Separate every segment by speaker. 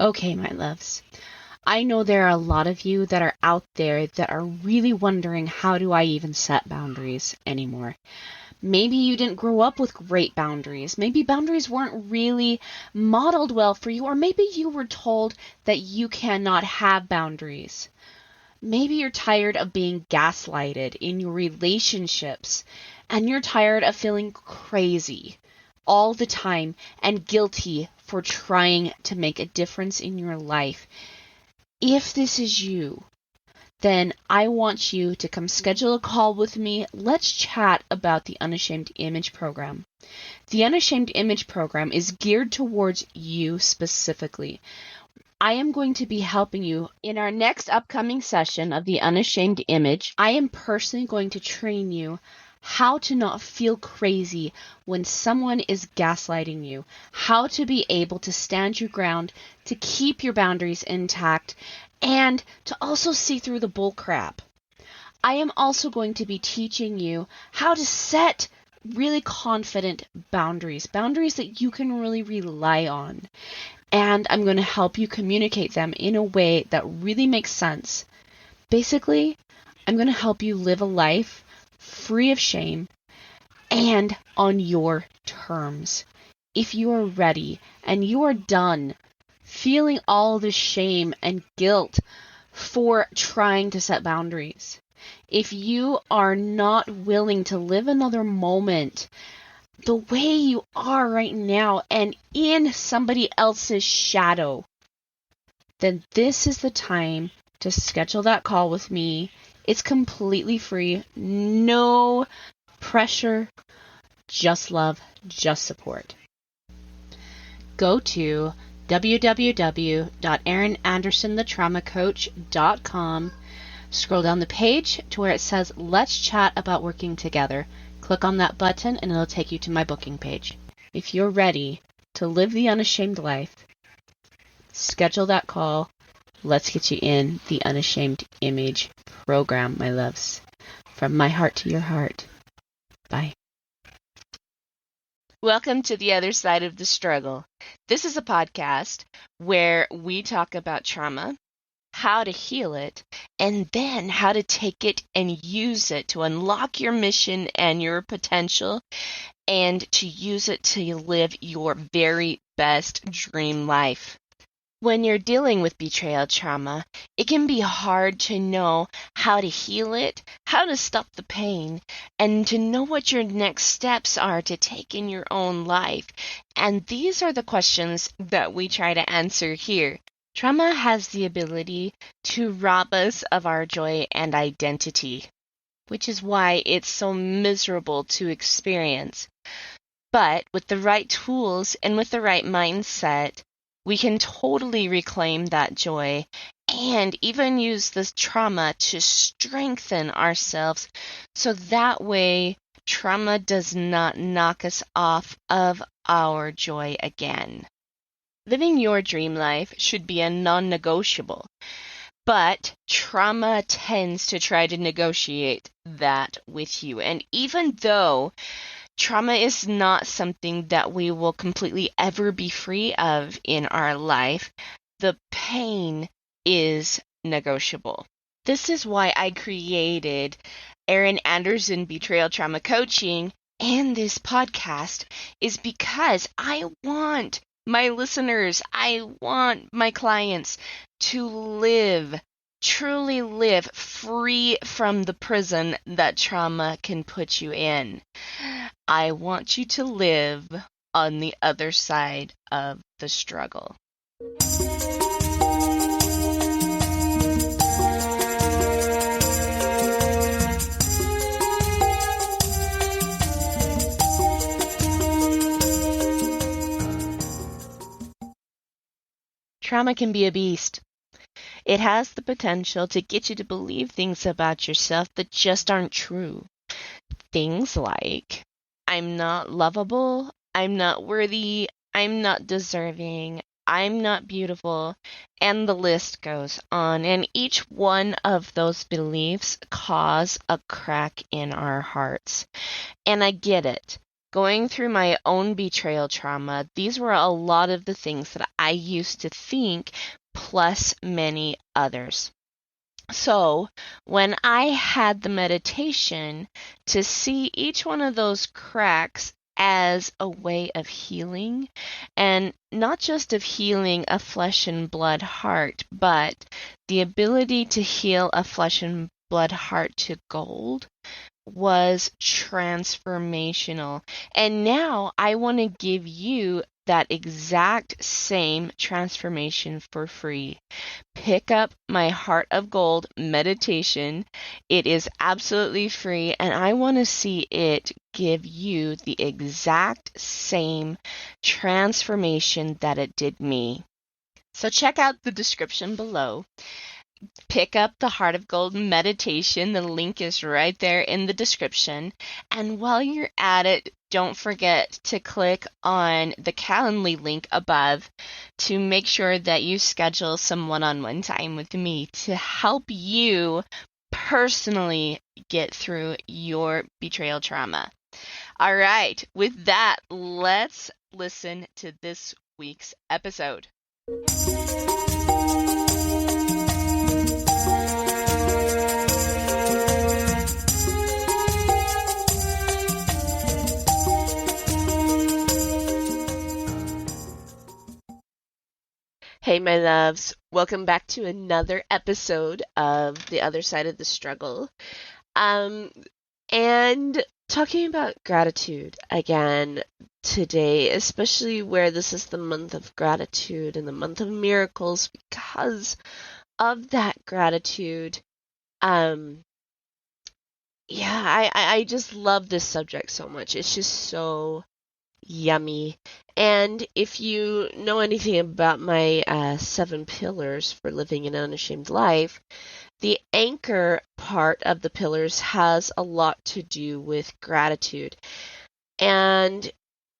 Speaker 1: Okay, my loves. I know there are a lot of you that are out there that are really wondering, how do I even set boundaries anymore? Maybe you didn't grow up with great boundaries. Maybe boundaries weren't really modeled well for you, or maybe you were told that you cannot have boundaries. Maybe you're tired of being gaslighted in your relationships, and you're tired of feeling crazy all the time and guilty for trying to make a difference in your life. If this is you, then I want you to come schedule a call with me. Let's chat about the Unashamed Image Program. The Unashamed Image Program is geared towards you specifically. I am going to be helping you in our next upcoming session of the Unashamed Image. I am personally going to train you how to not feel crazy when someone is gaslighting you, how to be able to stand your ground, to keep your boundaries intact, and to also see through the bull crap. I am also going to be teaching you how to set really confident boundaries that you can really rely on. And I'm going to help you communicate them in a way that really makes sense. Basically, I'm going to help you live a life free of shame and on your terms. If you are ready and you are done feeling all the shame and guilt for trying to set boundaries, if you are not willing to live another moment the way you are right now and in somebody else's shadow, then this is the time to schedule that call with me. It's completely free, no pressure, just love, just support. Go to www.erinandersonthetraumacoach.com. Scroll down the page to where it says, Let's Chat About Working Together. Click on that button and it'll take you to my booking page. If you're ready to live the unashamed life, schedule that call. Let's get you in the Unashamed Image Program, my loves. From my heart to your heart. Bye. Welcome to the other side of the struggle. This is a podcast where we talk about trauma, how to heal it, and then how to take it and use it to unlock your mission and your potential, and to use it to live your very best dream life. When you're dealing with betrayal trauma, it can be hard to know how to heal it, how to stop the pain, and to know what your next steps are to take in your own life. And these are the questions that we try to answer here. Trauma has the ability to rob us of our joy and identity, which is why it's so miserable to experience. But with the right tools and with the right mindset, we can totally reclaim that joy and even use this trauma to strengthen ourselves, so that way trauma does not knock us off of our joy again. Living your dream life should be a non-negotiable, but trauma tends to try to negotiate that with you. And even though trauma is not something that we will completely ever be free of in our life, the pain is negotiable. This is why I created Erin Anderson Betrayal Trauma Coaching and this podcast, is because I want my listeners, I want my clients to live, truly live free from the prison that trauma can put you in. I want you to live on the other side of the struggle. Trauma can be a beast. It has the potential to get you to believe things about yourself that just aren't true. Things like, I'm not lovable, I'm not worthy, I'm not deserving, I'm not beautiful, and the list goes on. And each one of those beliefs cause a crack in our hearts. And I get it. going through my own betrayal trauma, these were a lot of the things that I used to think, plus many others. So when I had the meditation to see each one of those cracks as a way of healing, and not just of healing a flesh and blood heart, but the ability to heal a flesh and blood heart to gold, was transformational. And now I want to give you that exact same transformation for free. Pick up my Heart of Gold meditation. It is absolutely free, and I want to see it give you the exact same transformation that it did me. So check out the description below. Pick up the Heart of Gold meditation. The link is right there in the description. And while you're at it, don't forget to click on the Calendly link above to make sure that you schedule some one-on-one time with me to help you personally get through your betrayal trauma. All right, with that, let's listen to this week's episode. Hey, my loves. Welcome back to another episode of The Other Side of the Struggle. And talking about gratitude again today, especially where this is the month of gratitude and the month of miracles, because of that gratitude. I just love this subject so much. It's just so yummy. And if you know anything about my 7 pillars for living an unashamed life, the anchor part of the pillars has a lot to do with gratitude. And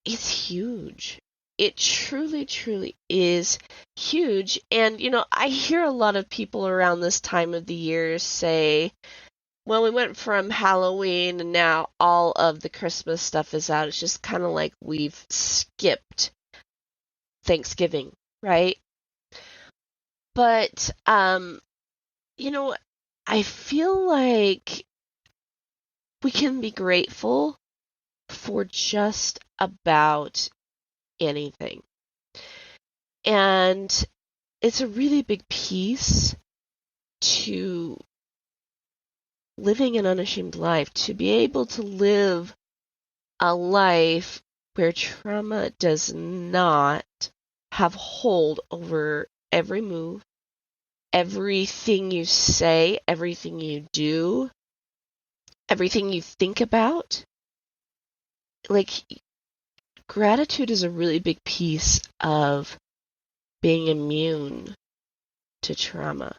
Speaker 1: it's huge. It truly, truly is huge. And, I hear a lot of people around this time of the year say, well, we went from Halloween and now all of the Christmas stuff is out. It's just kind of like we've skipped Thanksgiving, right? But, I feel like we can be grateful for just about anything. And it's a really big piece to living an unashamed life, to be able to live a life where trauma does not have hold over every move, everything you say, everything you do, everything you think about. Like, gratitude is a really big piece of being immune to trauma.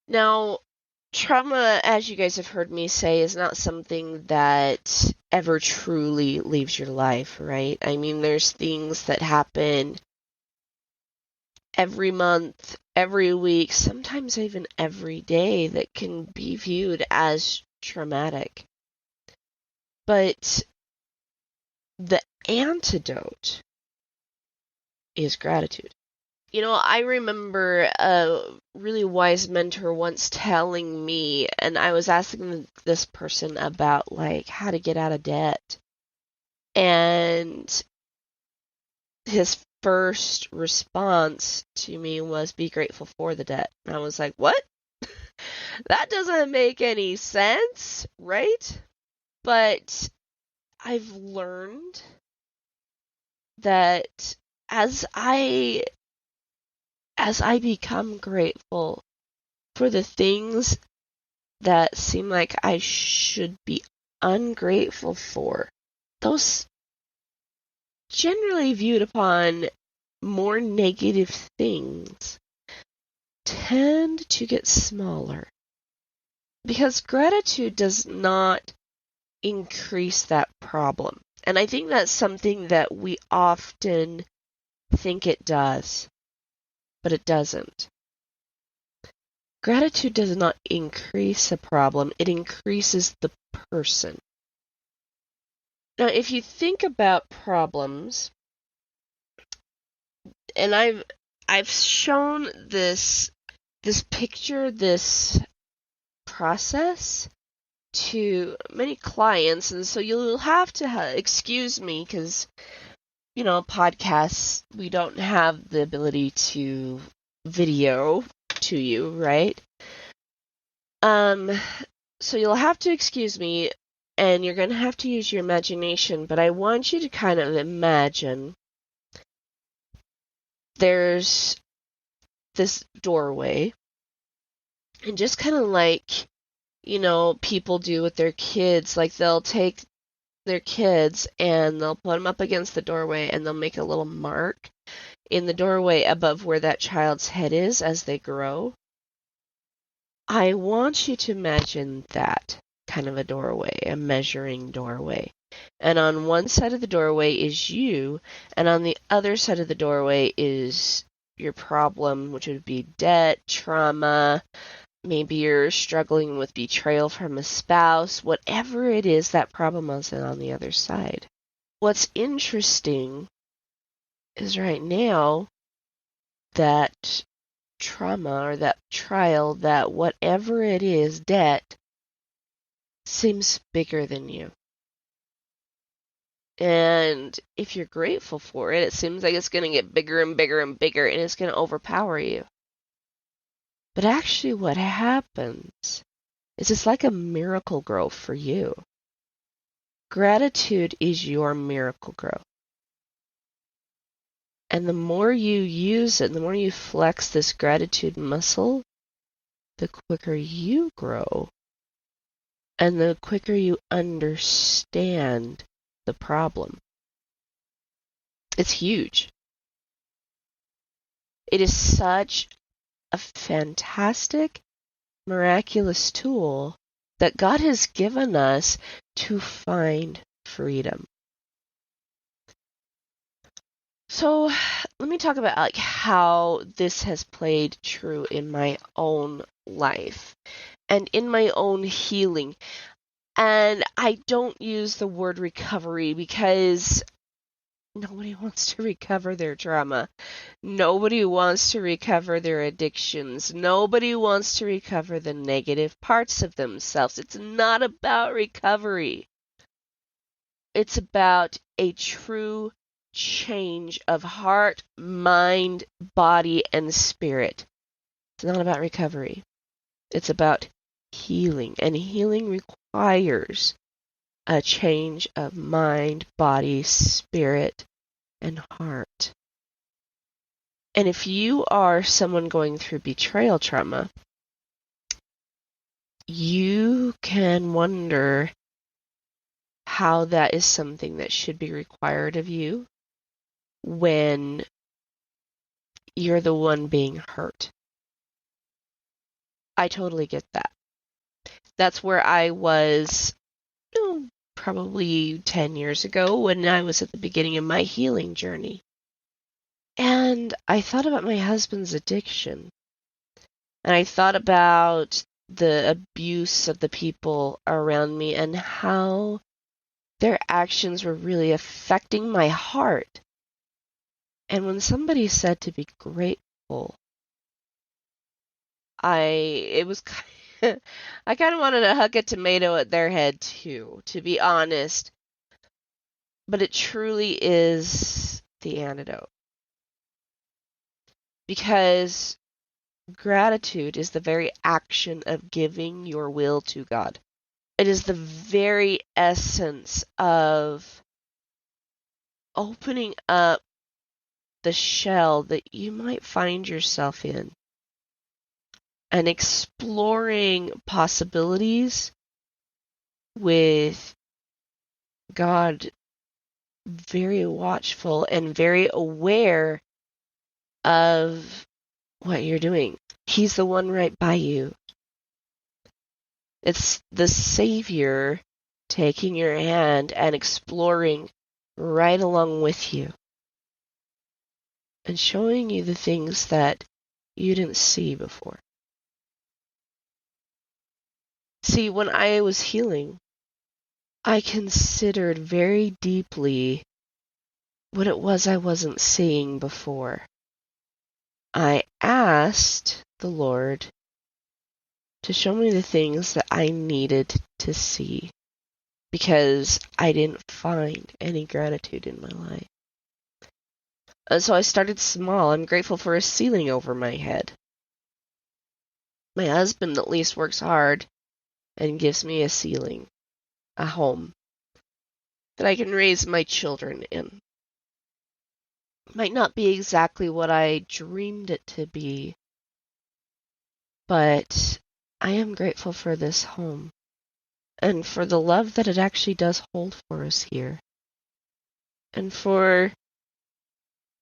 Speaker 1: Now, trauma, as you guys have heard me say, is not something that ever truly leaves your life, right? I mean, there's things that happen every month, every week, sometimes even every day that can be viewed as traumatic. But the antidote is gratitude. I remember a really wise mentor once telling me, and I was asking this person about, like, how to get out of debt. And his first response to me was, be grateful for the debt. And I was like, what? That doesn't make any sense, right? But I've learned that as I become grateful for the things that seem like I should be ungrateful for, those generally viewed upon more negative things tend to get smaller. Because gratitude does not increase that problem. And I think that's something that we often think it does. But it doesn't. Gratitude does not increase a problem, it increases the person.
Speaker 2: Now, if you think about problems, and I've shown this picture, this process to many clients, and so you'll have to excuse me because podcasts, we don't have the ability to video to you, right? So you'll have to excuse me, and you're going to have to use your imagination, but I want you to kind of imagine there's this doorway, and just kind of like, people do with their kids, like they'll take their kids and they'll put them up against the doorway and they'll make a little mark in the doorway above where that child's head is as they grow. I want you to imagine that kind of a doorway, a measuring doorway. And on one side of the doorway is you, and on the other side of the doorway is your problem, which would be debt, trauma, maybe you're struggling with betrayal from a spouse, whatever it is, that problem is on the other side. What's interesting is right now that trauma or that trial, that whatever it is, debt, seems bigger than you. And if you're grateful for it, it seems like it's going to get bigger and bigger and bigger, and it's going to overpower you. But actually what happens is it's like a miracle growth for you. Gratitude is your miracle growth. And the more you use it, the more you flex this gratitude muscle, the quicker you grow. And the quicker you understand the problem. It's huge. It is such a fantastic, miraculous tool that God has given us to find freedom. So let me talk about like how this has played true in my own life and in my own healing. And I don't use the word recovery because nobody wants to recover their trauma. Nobody wants to recover their addictions. Nobody wants to recover the negative parts of themselves. It's not about recovery. It's about a true change of heart, mind, body, and spirit. It's not about recovery. It's about healing. And healing requires a change of mind, body, spirit, and heart. And if you are someone going through betrayal trauma, you can wonder how that is something that should be required of you when you're the one being hurt. I totally get that. That's where I was probably 10 years ago when I was at the beginning of my healing journey. And I thought about my husband's addiction. And I thought about the abuse of the people around me and how their actions were really affecting my heart. And when somebody said to be grateful, I kind of wanted to huck a tomato at their head too, to be honest. But it truly is the antidote. Because gratitude is the very action of giving your will to God. It is the very essence of opening up the shell that you might find yourself in and exploring possibilities with God very watchful and very aware of what you're doing. He's the one right by you. It's the Savior taking your hand and exploring right along with you and showing you the things that you didn't see before. See, when I was healing, I considered very deeply what it was I wasn't seeing before. I asked the Lord to show me the things that I needed to see because I didn't find any gratitude in my life. And so I started small. I'm grateful for a ceiling over my head. My husband at least works hard and gives me a ceiling, a home that I can raise my children in. Might not be exactly what I dreamed it to be, but I am grateful for this home and for the love that it actually does hold for us here, and for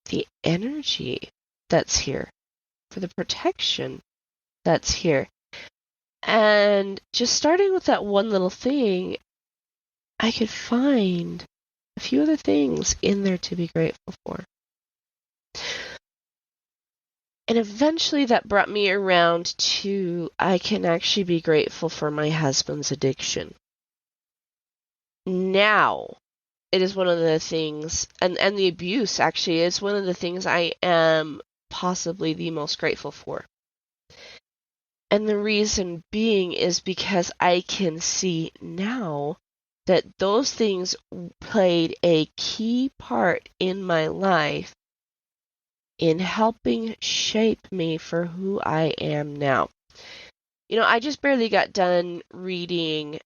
Speaker 2: the energy that's here, for the protection that's here. And just starting with that one little thing, I could find a few other things in there to be grateful for. And eventually that brought me around to I can actually be grateful for my husband's addiction. Now, it is one of the things, and the abuse actually is one of the things I am possibly the most grateful for. And the reason being is because I can see now that those things played a key part in my life in helping shape me for who I am now. I just barely got done reading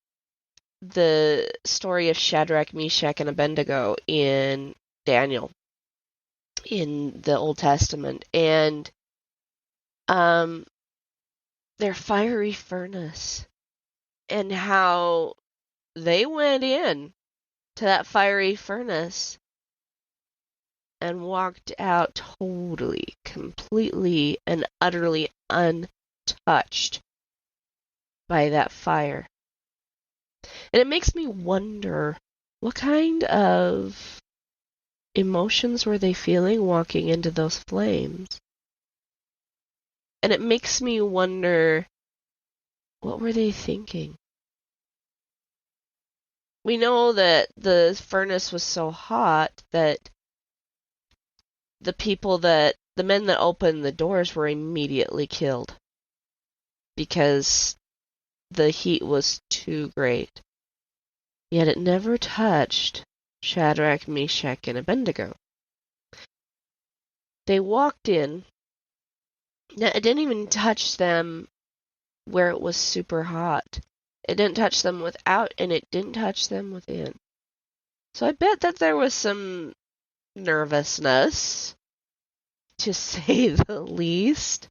Speaker 2: the story of Shadrach, Meshach, and Abednego in Daniel in the Old Testament, and their fiery furnace, and how they went in to that fiery furnace and walked out totally, completely, and utterly untouched by that fire. And it makes me wonder, what kind of emotions were they feeling walking into those flames? And it makes me wonder, what were they thinking? We know that the furnace was so hot that the men that opened the doors were immediately killed because the heat was too great. Yet it never touched Shadrach, Meshach, and Abednego. They walked in. It didn't even touch them where it was super hot. It didn't touch them without, and it didn't touch them within. So I bet that there was some nervousness, to say the least.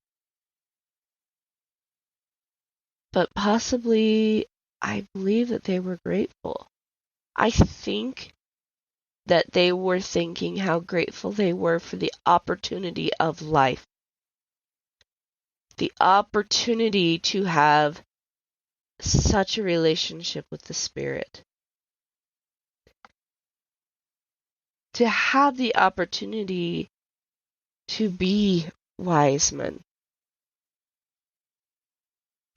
Speaker 2: But possibly, I believe that they were grateful. I think that they were thinking how grateful they were for the opportunity of life. The opportunity to have such a relationship with the Spirit. To have the opportunity to be wise men.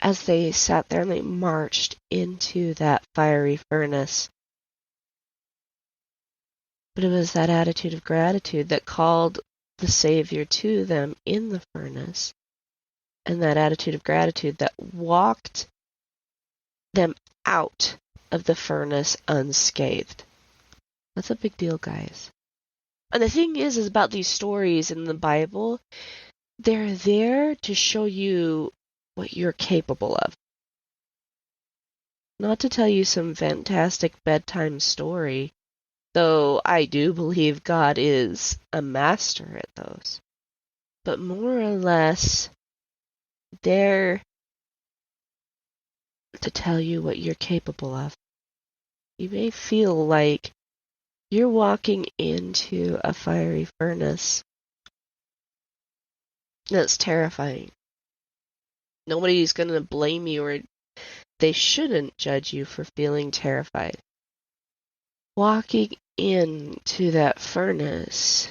Speaker 2: As they sat there and they marched into that fiery furnace. But it was that attitude of gratitude that called the Savior to them in the furnace. And that attitude of gratitude that walked them out of the furnace unscathed. That's a big deal, guys. And the thing is about these stories in the Bible, they're there to show you what you're capable of. Not to tell you some fantastic bedtime story, though I do believe God is a master at those. But more or less, they're to tell you what you're capable of. You may feel like you're walking into a fiery furnace. That's terrifying. Nobody's going to blame you, or they shouldn't judge you for feeling terrified. Walking into that furnace,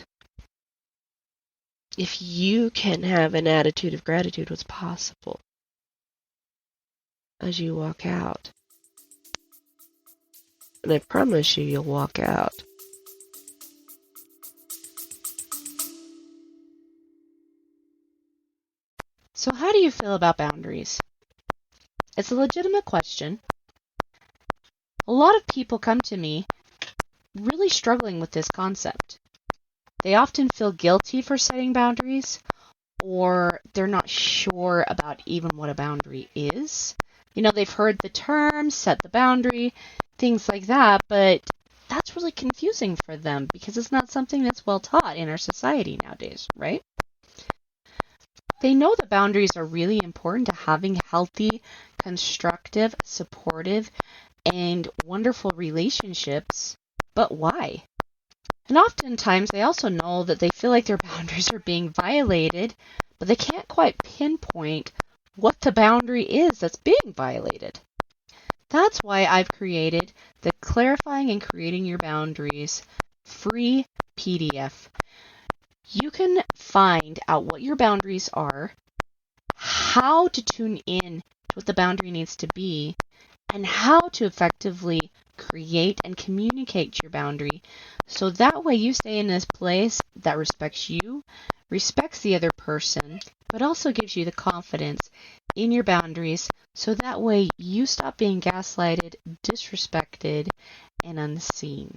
Speaker 2: if you can have an attitude of gratitude, what's possible as you walk out. And I promise you, you'll walk out.
Speaker 1: So how do you feel about boundaries? It's a legitimate question. A lot of people come to me really struggling with this concept. They often feel guilty for setting boundaries, or they're not sure about even what a boundary is. They've heard the term, set the boundary, things like that, but that's really confusing for them because it's not something that's well taught in our society nowadays, right? They know that boundaries are really important to having healthy, constructive, supportive, and wonderful relationships, but why? And oftentimes they also know that they feel like their boundaries are being violated, but they can't quite pinpoint what the boundary is that's being violated. That's why I've created the Clarifying and Creating Your Boundaries free PDF. You can find out what your boundaries are, how to tune in to what the boundary needs to be, and how to effectively create and communicate your boundary so that way you stay in this place that respects you, respects the other person, but also gives you the confidence in your boundaries so that way you stop being gaslighted, disrespected, and unseen.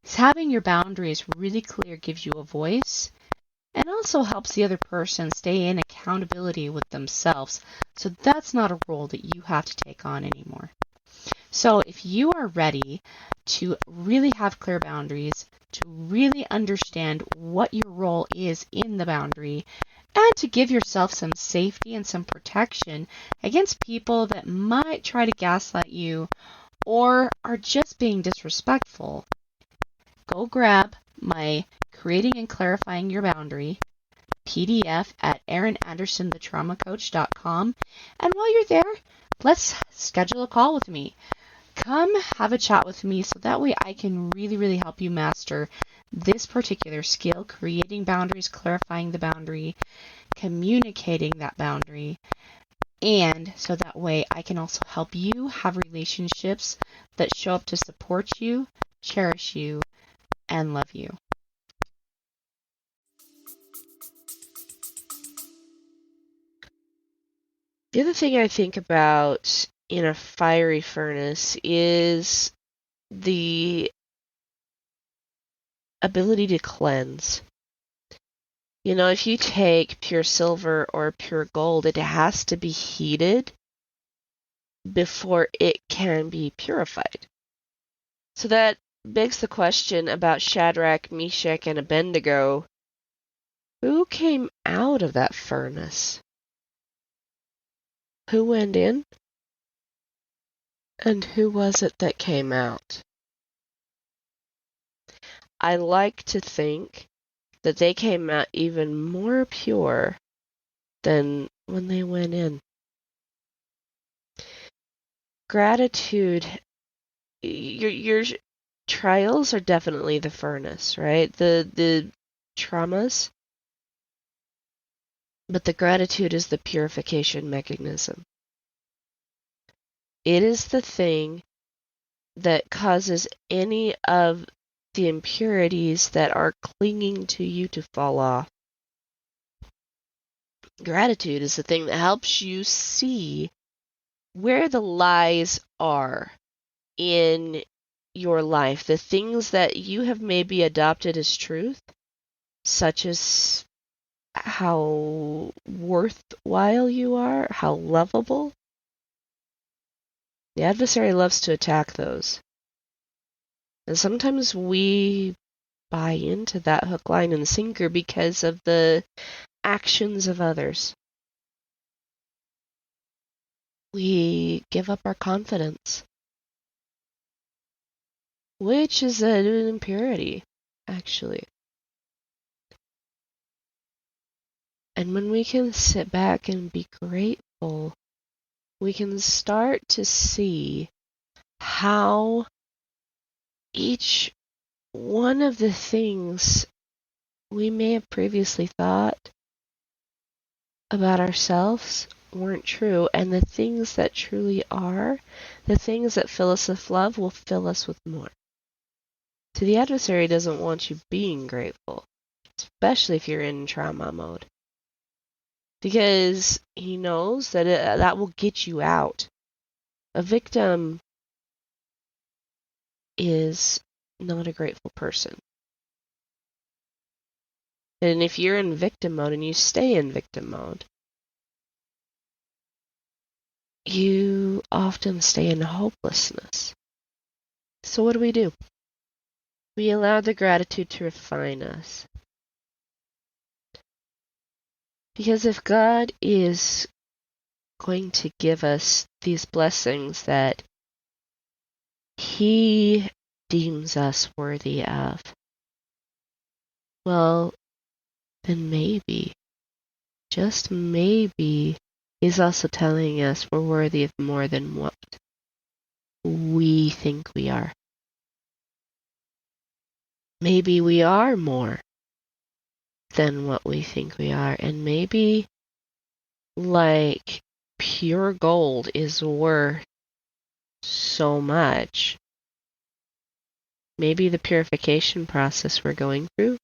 Speaker 1: Having your boundaries really clear gives you a voice and also helps the other person stay in accountability with themselves. So that's not a role that you have to take on anymore. So if you are ready to really have clear boundaries, to really understand what your role is in the boundary, and to give yourself some safety and some protection against people that might try to gaslight you or are just being disrespectful, go grab my Creating and Clarifying Your Boundary PDF at erinandersonthetraumacoach.com. And while you're there, let's schedule a call with me. Come have a chat with me so that way I can really, really help you master this particular skill, creating boundaries, clarifying the boundary, communicating that boundary, and so that way I can also help you have relationships that show up to support you, cherish you, and love you.
Speaker 2: The other thing I think about in a fiery furnace is the ability to cleanse. If you take pure silver or pure gold, it has to be heated before it can be purified. So that begs the question about Shadrach, Meshach, and Abednego. Who came out of that furnace? Who went in? And who was it that came out? I like to think that they came out even more pure than when they went in. Gratitude, your trials are definitely the furnace, right? The traumas, but the gratitude is the purification mechanism. It is the thing that causes any of the impurities that are clinging to you to fall off. Gratitude is the thing that helps you see where the lies are in your life, the things that you have maybe adopted as truth, such as how worthwhile you are, how lovable. The adversary loves to attack those. And sometimes we buy into that hook, line, and sinker because of the actions of others. We give up our confidence, which is an impurity, actually. And when we can sit back and be grateful, we can start to see how each one of the things we may have previously thought about ourselves weren't true, and the things that truly are, the things that fill us with love, will fill us with more. So the adversary doesn't want you being grateful, especially if you're in trauma mode, because he knows that that will get you out. A victim is not a grateful person. And if you're in victim mode and you stay in victim mode, you often stay in hopelessness. So what do? We allow the gratitude to refine us. Because if God is going to give us these blessings that He deems us worthy of, well, then maybe, just maybe, He's also telling us we're worthy of more than what we think we are. Maybe we are more than what we think we are, and maybe, like, pure gold is worth so much. Maybe the purification process we're going through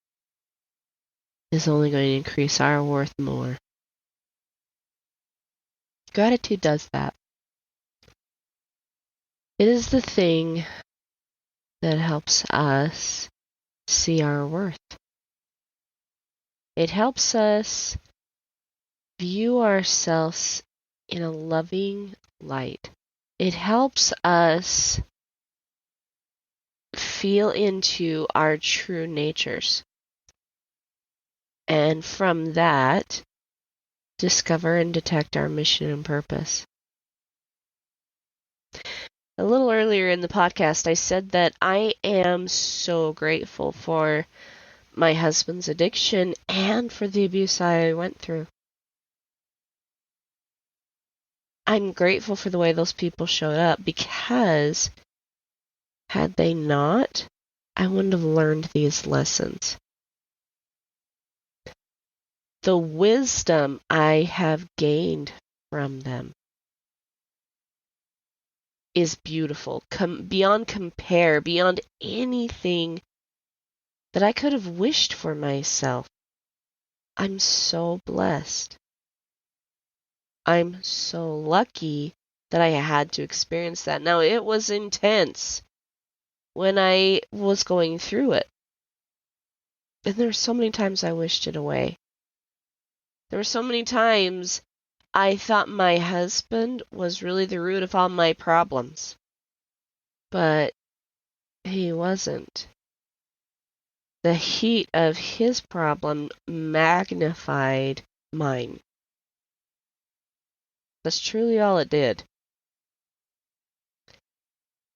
Speaker 2: is only going to increase our worth more. Gratitude does that. It is the thing that helps us see our worth. It helps us view ourselves in a loving light. It helps us feel into our true natures. And from that, discover and detect our mission and purpose. A little earlier in the podcast, I said that I am so grateful for my husband's addiction and for the abuse I went through. I'm grateful for the way those people showed up, because had they not, I wouldn't have learned these lessons. The wisdom I have gained from them is beautiful, beyond compare, beyond anything that I could have wished for myself. I'm so blessed. I'm so lucky that I had to experience that. Now, it was intense when I was going through it. And there were so many times I wished it away. There were so many times I thought my husband was really the root of all my problems. But he wasn't. The heat of his problem magnified mine. That's truly all it did.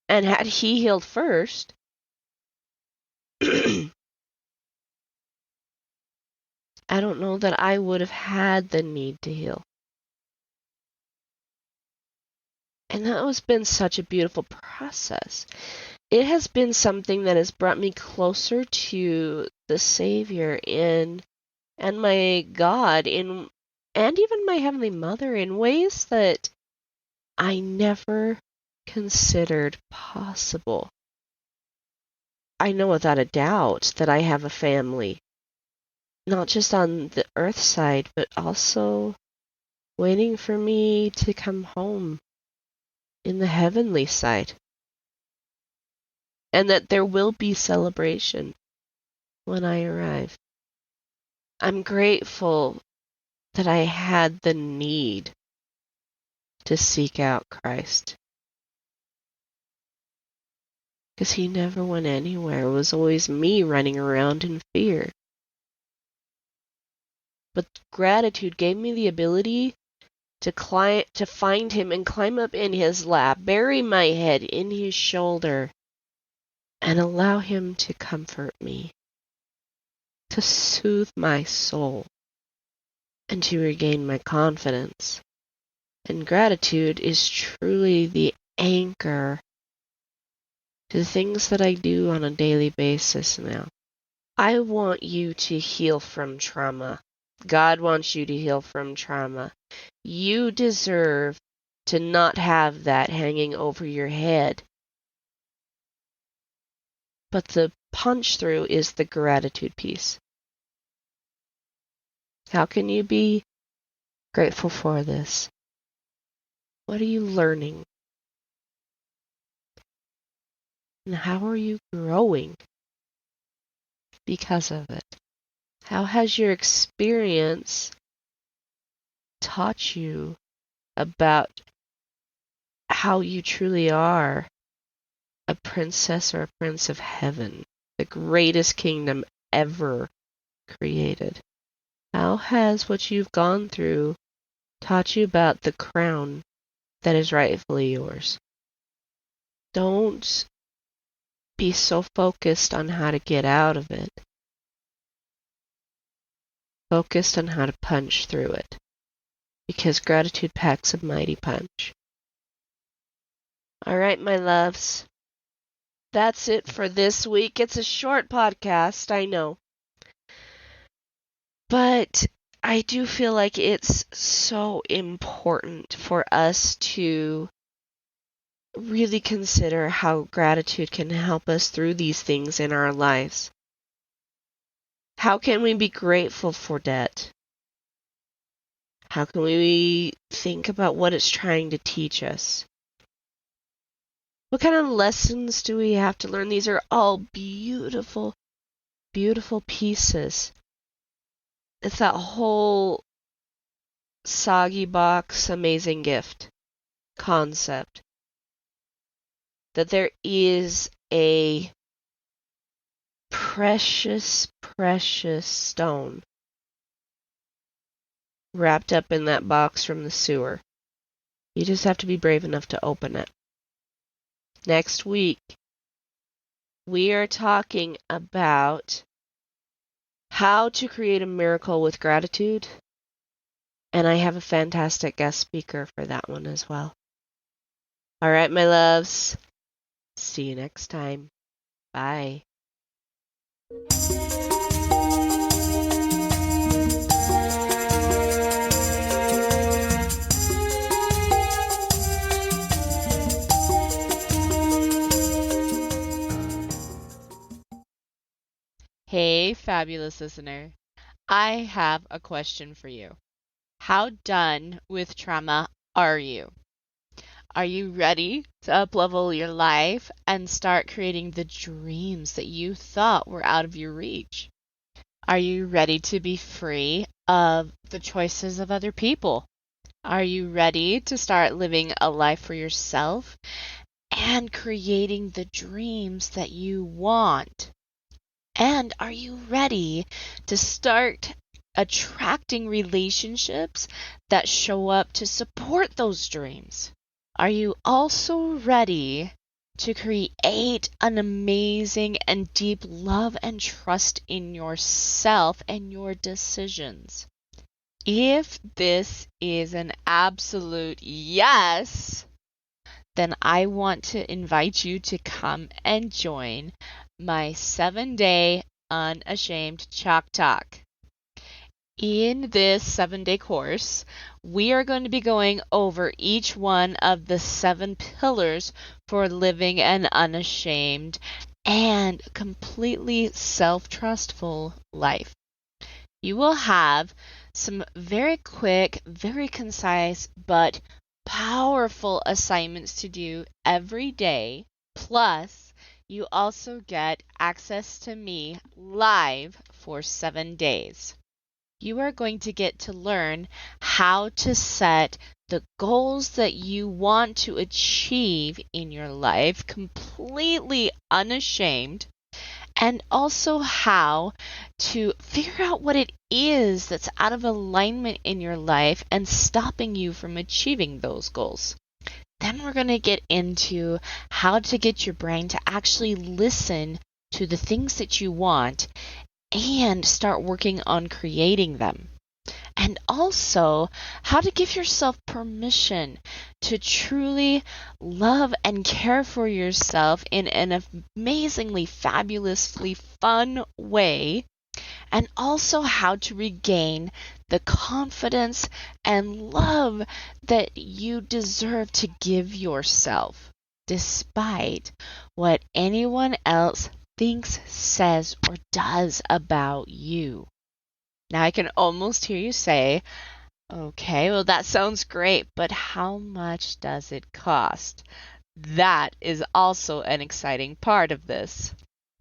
Speaker 2: And had he healed first, I don't know that I would have had the need to heal. And that has been such a beautiful process. It has been something that has brought me closer to the Savior and my God and even my Heavenly Mother in ways that I never considered possible. I know without a doubt that I have a family, not just on the earth side, but also waiting for me to come home in the heavenly side. And that there will be celebration when I arrive. I'm grateful that I had the need to seek out Christ. Because he never went anywhere. It was always me running around in fear. But gratitude gave me the ability to find him and climb up in his lap, bury my head in his shoulder, and allow him to comfort me, to soothe my soul, and to regain my confidence. And gratitude is truly the anchor to the things that I do on a daily basis now. I want you to heal from trauma. God wants you to heal from trauma. You deserve to not have that hanging over your head. But the punch through is the gratitude piece. How can you be grateful for this? What are you learning? And how are you growing because of it? How has your experience taught you about how you truly are a princess or a prince of heaven, the greatest kingdom ever created? How has what you've gone through taught you about the crown that is rightfully yours? Don't be so focused on how to get out of it. Focused on how to punch through it. Because gratitude packs a mighty punch. All right, my loves. That's it for this week. It's a short podcast, I know. But I do feel like it's so important for us to really consider how gratitude can help us through these things in our lives. How can we be grateful for debt? How can we think about what it's trying to teach us? What kind of lessons do we have to learn? These are all beautiful, beautiful pieces. It's that whole soggy box, amazing gift concept. That there is a precious, precious stone wrapped up in that box from the sewer. You just have to be brave enough to open it. Next week, we are talking about how to create a miracle with gratitude. And I have a fantastic guest speaker for that one as well. All right, my loves. See you next time. Bye.
Speaker 1: Hey, fabulous listener. I have a question for you. How done with trauma are you? Are you ready to uplevel your life and start creating the dreams that you thought were out of your reach? Are you ready to be free of the choices of other people? Are you ready to start living a life for yourself and creating the dreams that you want? And are you ready to start attracting relationships that show up to support those dreams? Are you also ready to create an amazing and deep love and trust in yourself and your decisions? If this is an absolute yes, then I want to invite you to come and join my 7-day Unashamed Chalk Talk. In this 7-day course, we are going to be going over each one of the 7 pillars for living an unashamed and completely self-trustful life. You will have some very quick, very concise, but powerful assignments to do every day. Plus, you also get access to me live for 7 days. You are going to get to learn how to set the goals that you want to achieve in your life completely unashamed, and also how to figure out what it is that's out of alignment in your life and stopping you from achieving those goals. Then we're going to get into how to get your brain to actually listen to the things that you want and start working on creating them. And also how to give yourself permission to truly love and care for yourself in an amazingly, fabulously fun way, and also how to regain the confidence and love that you deserve to give yourself, despite what anyone else thinks, says, or does about you. Now I can almost hear you say, okay, well, that sounds great, but how much does it cost? That is also an exciting part of this.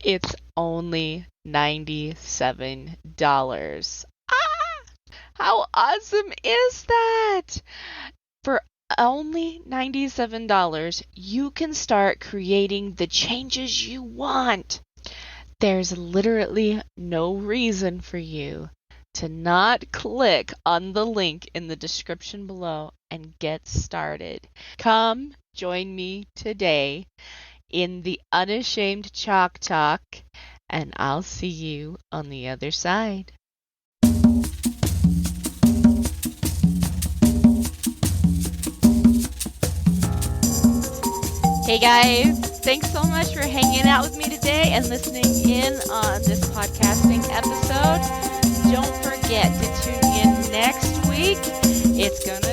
Speaker 1: It's only $97. How awesome is that? For only $97, you can start creating the changes you want. There's literally no reason for you to not click on the link in the description below and get started. Come join me today in the Unashamed Chalk Talk, and I'll see you on the other side. Hey guys, thanks so much for hanging out with me today and listening in on this podcasting episode. Don't forget to tune in next week. It's going to